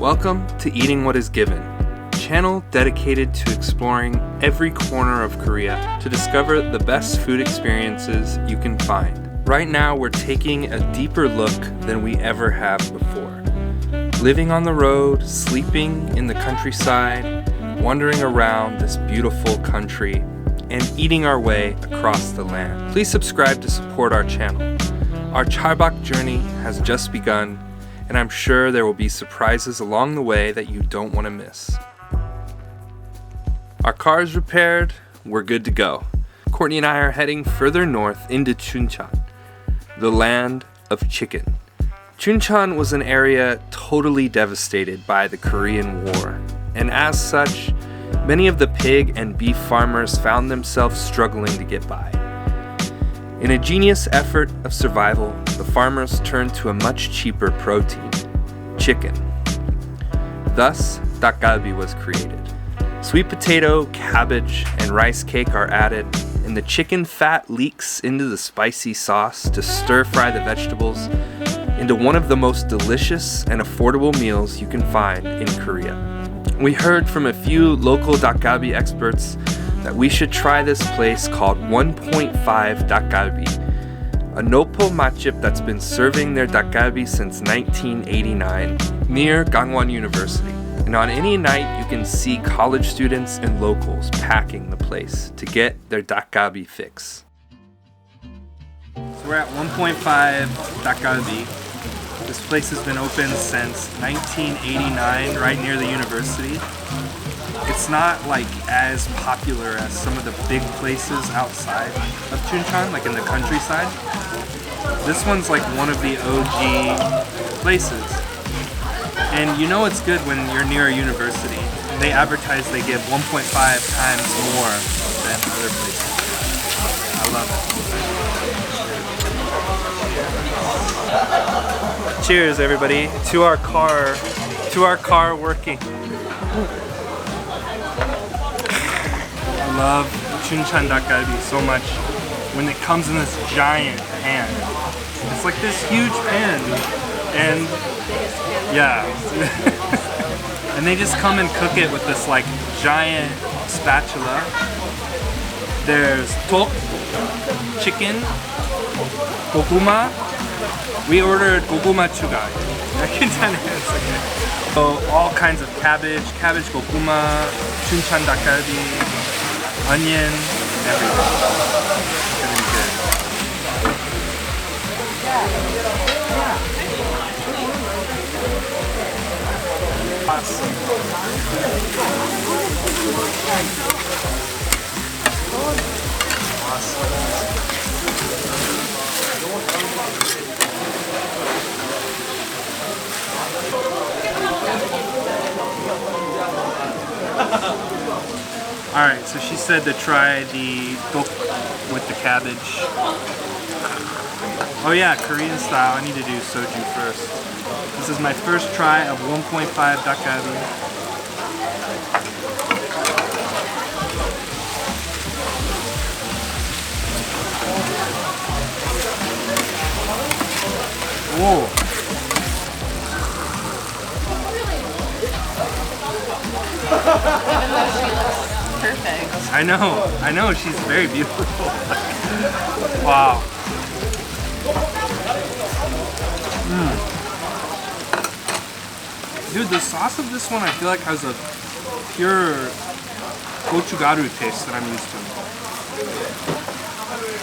Welcome to Eating What Is Given, a channel dedicated to exploring every corner of Korea to discover the best food experiences you can find. Right now, we're taking a deeper look than we ever have before. Living on the road, sleeping in the countryside, wandering around this beautiful country, and eating our way across the land. Please subscribe to support our channel. Our Charbak journey has just begun, and I'm sure there will be surprises along the way that you don't want to miss. Our car is repaired, we're good to go. Courtney and I are heading further north into Chuncheon, the land of chicken. Chuncheon was an area totally devastated by the Korean War, and as such, many of the pig and beef farmers found themselves struggling to get by. In a genius effort of survival, the farmers turned to a much cheaper protein, chicken. Thus, dakgalbi was created. Sweet potato, cabbage, and rice cake are added, and the chicken fat leaks into the spicy sauce to stir-fry the vegetables into one of the most delicious and affordable meals you can find in Korea. We heard from a few local dakgalbi experts that we should try this place called 1.5 Dakgalbi, a Nopo matchup that's been serving their dakgalbi since 1989 near Gangwon University. And on any night, you can see college students and locals packing the place to get their dakgalbi fix. So we're at 1.5 Dakgalbi. This place has been open since 1989, right near the university. It's not like as popular as some of the big places outside of Chuncheon, like in the countryside. This one's like one of the OG places. And you know it's good when you're near a university. They advertise they give 1.5 times more than other places. I love it. Cheers, everybody, to our car working. I love Chuncheon dakgalbi so much when it comes in this giant pan. It's like this huge pan, and yeah, and they just come and cook it with this like giant spatula. There's tok, chicken, gokuma. We ordered gokuma chuga. So all kinds of cabbage gokuma, Chuncheon dakgalbi, onion, everything. It's gonna be good. Awesome. Alright, so she said to try the tok with the cabbage. Oh yeah, Korean style. I need to do soju first. This is my first try of 1.5 dakgalbi. Whoa! Perfect. I know, she's very beautiful. Wow. Dude, the sauce of this one I feel like has a pure gochugaru taste that I'm used to.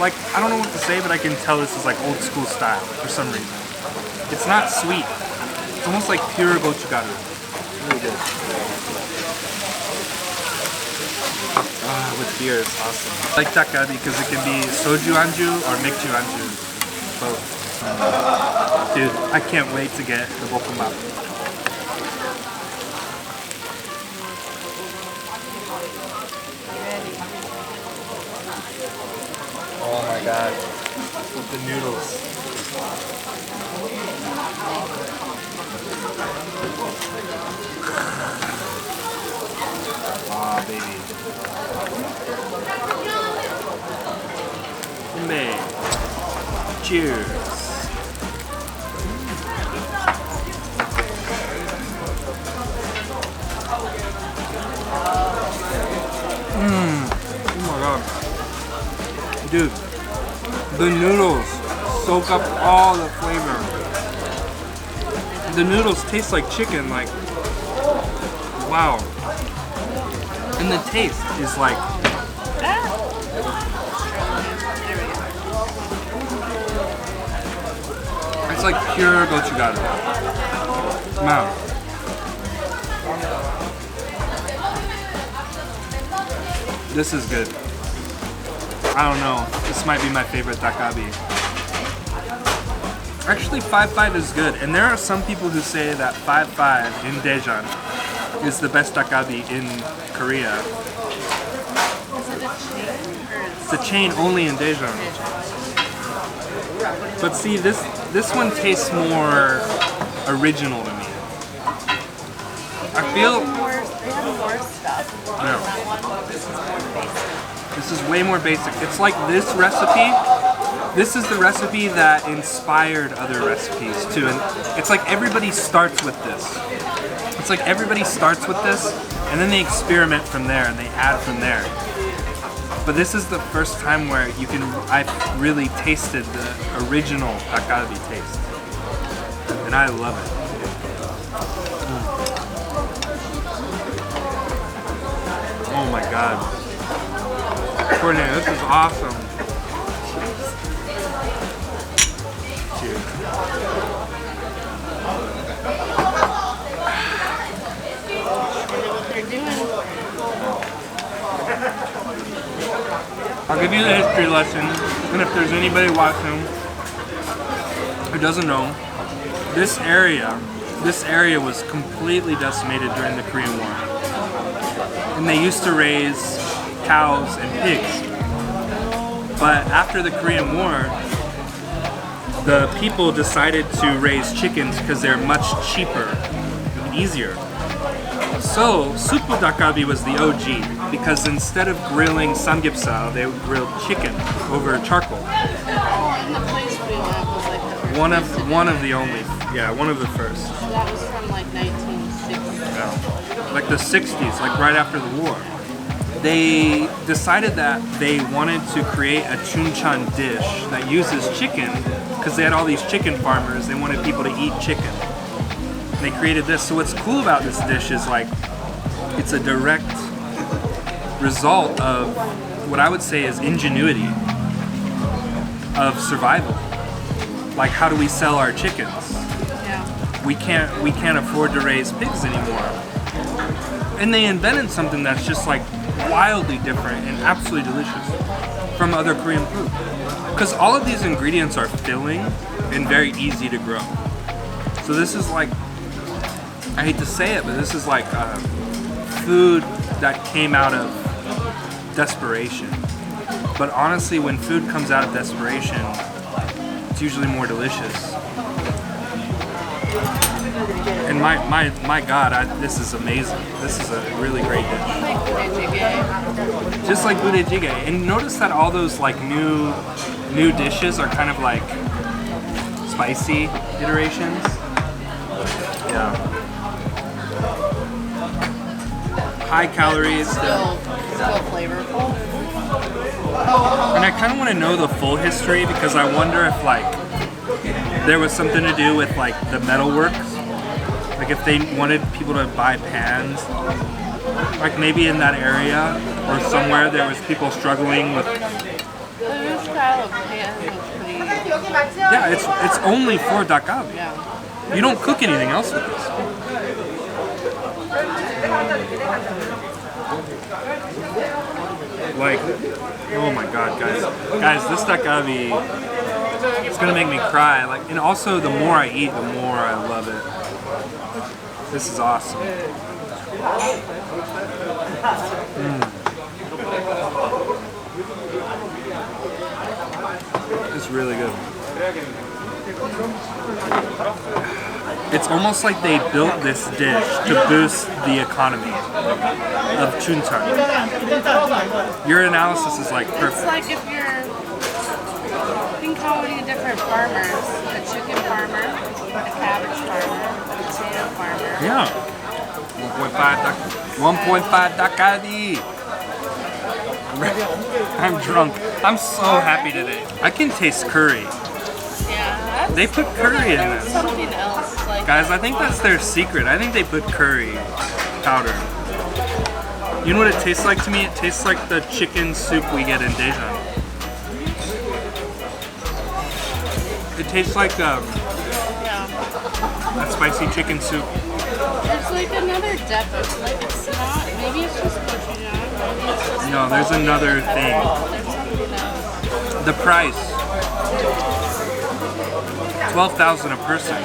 Like, I don't know what to say, but I can tell this is like old school style for some reason. It's not sweet. It's almost like pure gochugaru. Really good. With beer, it's awesome. I like dakgalbi because it can be soju anju or mikju anju. Both. Dude, I can't wait to get the bokkeumbap. Oh my god. With the noodles. Ah, baby. Cheers. Oh my god. Dude, the noodles soak up all the flavor. The noodles taste like chicken, like, wow. And the taste is like, it's like pure gochugaru. Wow. This is good. I don't know. This might be my favorite ddakabi. Actually, 5-5 is good. And there are some people who say that 5-5 in Daejeon is the best ddakabi in Korea. It's a chain only in Daejeon. But see, this one tastes more original to me. I feel... They have more stuff. Yeah. That one, this is more basic. This is way more basic. It's like this recipe. This is the recipe that inspired other recipes too. And it's like everybody starts with this. It's like everybody starts with this and then they experiment from there and they add from there. But this is the first time where I've really tasted the original ddakabi taste. And I love it. Oh my god. Courtney, this is awesome. Cheers. What they're doing. I'll give you the history lesson, and if there's anybody watching who doesn't know, this area was completely decimated during the Korean War. And they used to raise cows and pigs. But after the Korean War, the people decided to raise chickens because they're much cheaper and easier. So, suppu ddakabi was the OG because instead of grilling samgyeopsal, they grilled chicken over charcoal. Oh, and the place we went was like the One of the only, yeah, one of the first. that was from like 1960. Yeah. Like the 60s, like right after the war. They decided that they wanted to create a chunchan dish that uses chicken because they had all these chicken farmers. They wanted people to eat chicken. And they created this. So what's cool about this dish is like it's a direct result of what I would say is ingenuity of survival. Like how do we sell our chickens? Yeah. We can't afford to raise pigs anymore. And they invented something that's just like wildly different and absolutely delicious from other Korean food. Because all of these ingredients are filling and very easy to grow. So this is like, I hate to say it, but this is like food that came out of desperation. But honestly, when food comes out of desperation, it's usually more delicious. And my God, this is amazing. This is a really great dish. Like jjigae. Just like budae jjigae. And notice that all those like new dishes are kind of like spicy iterations. Yeah. High calories. Still flavorful. And I kind of want to know the full history because I wonder if like there was something to do with like the metalworks. Like if they wanted people to buy pans, like maybe in that area or somewhere there was people struggling with. The new style of pan is pretty. Yeah, it's only for ddakabi. Yeah. You don't cook anything else with this. Like, oh my god, guys, this ddakabi, it's gonna make me cry. Like, and also the more I eat, the more I love it. This is awesome. It's really good. It's almost like they built this dish to boost the economy of Chuncheon. Your analysis is like It's perfect. like if you're, think how many different farmers, a chicken farmer, a cabbage farmer, a potato farmer. Yeah. 1.5 ddakabi. I'm drunk. I'm so happy today. I can taste curry. Yeah, They put curry in there's this. something else like Guys, I think that's their secret. I think they put curry powder. You know what it tastes like to me? It tastes like the chicken soup we get in Daejeon. It tastes like yeah. that spicy chicken soup. There's like another depth. It's like it's not. Maybe it's just gochujang. Maybe it's just. No, there's another thing. There's something else. The price. 12,000 a person.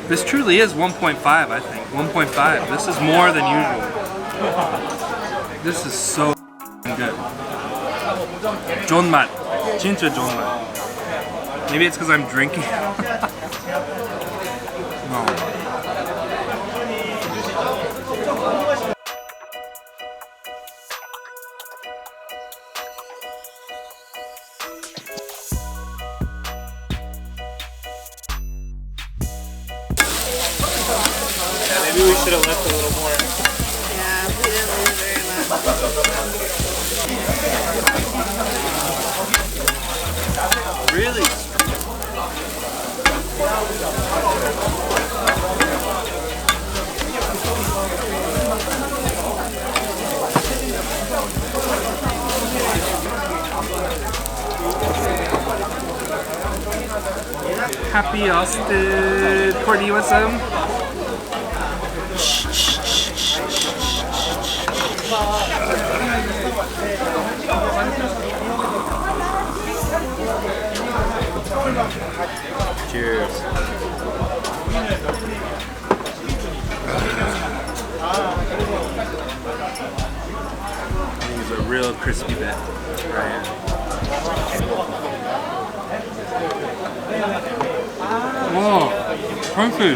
This truly is 1.5, I think. 1.5. This is more than usual. This is so good. 존맛. 진짜 존맛. Maybe it's because I'm drinking. No. Maybe we should have left a little more. Yeah, we didn't leave very much. Really? Happy Austin. Courtney, you want some? Cheers. This is a real crispy bit right here. Whoa, crunchy.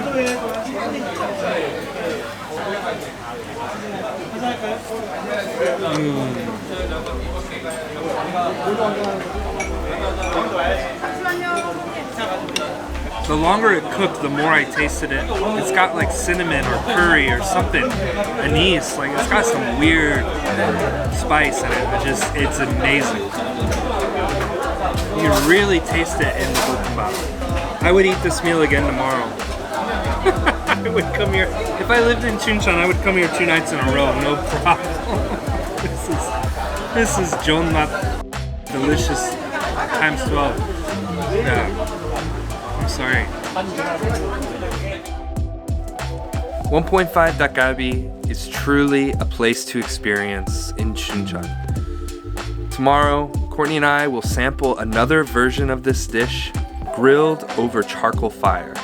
The longer it cooked, the more I tasted it. It's got like cinnamon or curry or something. Anise, like it's got some weird spice in it. It's amazing. You can really taste it in the bokkeumbap. I would eat this meal again tomorrow. I would come here. If I lived in Chuncheon, I would come here 2 nights in a row, no problem. This is 존맛. Delicious times 12. Yeah. I'm sorry. 1.5 dakgalbi is truly a place to experience in Chuncheon. Tomorrow, Courtney and I will sample another version of this dish, grilled over charcoal fire.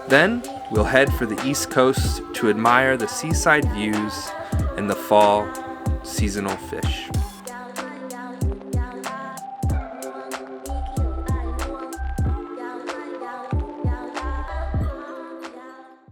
Then, we'll head for the East Coast to admire the seaside views and the fall seasonal fish.